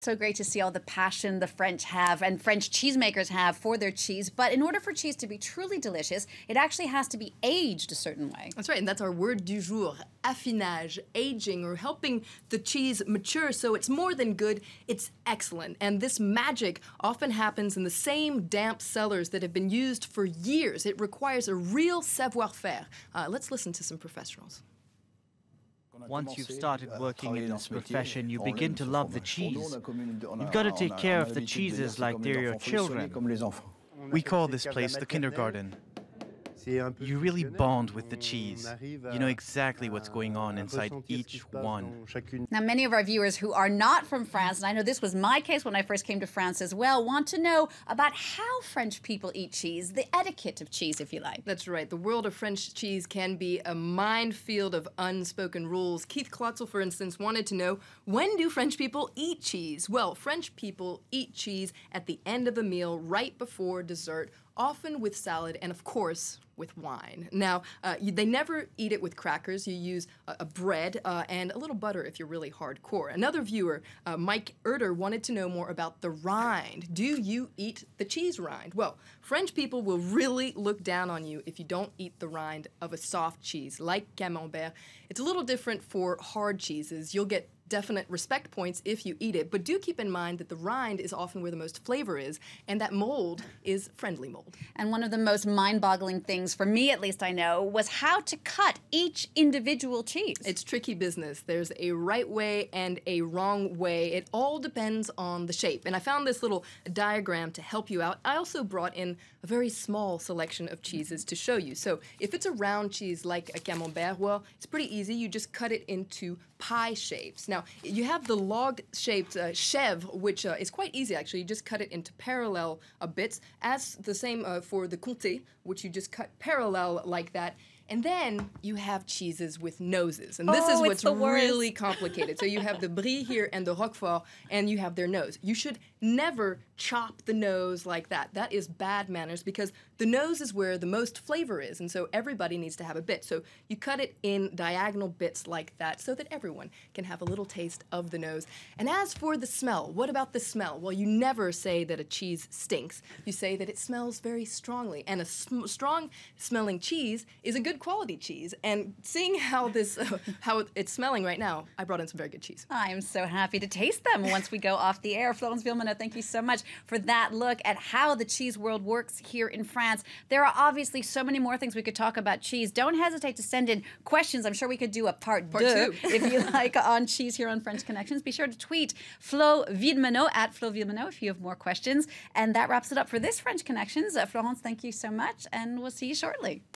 So great to see all the passion the French have and French cheesemakers have for their cheese. But in order for cheese to be truly delicious, it actually has to be aged a certain way. That's right, and that's our word du jour, affinage, aging, or helping the cheese mature so it's more than good, it's excellent. And this magic often happens in the same damp cellars that have been used for years. It requires a real savoir-faire. Let's listen to some professionals. Once you've started working in this profession, you begin to love the cheese. You've got to take care of the cheeses like they're your children. We call this place the kindergarten. You really bond with the cheese. You know exactly what's going on inside each one. Now, many of our viewers who are not from France, and I know this was my case when I first came to France as well, want to know about how French people eat cheese, the etiquette of cheese, if you like. That's right. The world of French cheese can be a minefield of unspoken rules. Keith Klotzel, for instance, wanted to know, when do French people eat cheese? Well, French people eat cheese at the end of a meal, right before dessert, often with salad and, of course, with wine. Now, they never eat it with crackers. You use a bread and a little butter if you're really hardcore. Another viewer, Mike Erder, wanted to know more about the rind. Do you eat the cheese rind? Well, French people will really look down on you if you don't eat the rind of a soft cheese like Camembert. It's a little different for hard cheeses. You'll get definite respect points if you eat it, but do keep in mind that the rind is often where the most flavor is, and that mold is friendly mold. And one of the most mind-boggling things, for me at least I know, was how to cut each individual cheese. It's tricky business. There's a right way and a wrong way. It all depends on the shape. And I found this little diagram to help you out. I also brought in a very small selection of cheeses to show you. So if it's a round cheese like a Camembert, well, it's pretty easy. You just cut it into pie shapes. Now, you have the log-shaped chèvre, which is quite easy, actually. You just cut it into parallel bits, as the same for the comté, which you just cut parallel like that. And then you have cheeses with noses. And this is what's really complicated. So you have the Brie here and the Roquefort, and you have their nose. You should never chop the nose like that. That is bad manners because the nose is where the most flavor is, and so everybody needs to have a bit. So you cut it in diagonal bits like that so that everyone can have a little taste of the nose. And as for the smell, what about the smell? Well, you never say that a cheese stinks. You say that it smells very strongly, and a strong-smelling cheese is a good quality cheese. And seeing how this, how it's smelling right now, I brought in some very good cheese. I'm so happy to taste them once we go off the air. Florence Villeminot, thank you so much for that look at how the cheese world works here in France. There are obviously so many more things we could talk about cheese. Don't hesitate to send in questions. I'm sure we could do a part deux, if you like, on cheese here on French Connections. Be sure to tweet Flo Villeminot at Flo Villeminot if you have more questions. And that wraps it up for this French Connections. Florence, thank you so much, and we'll see you shortly.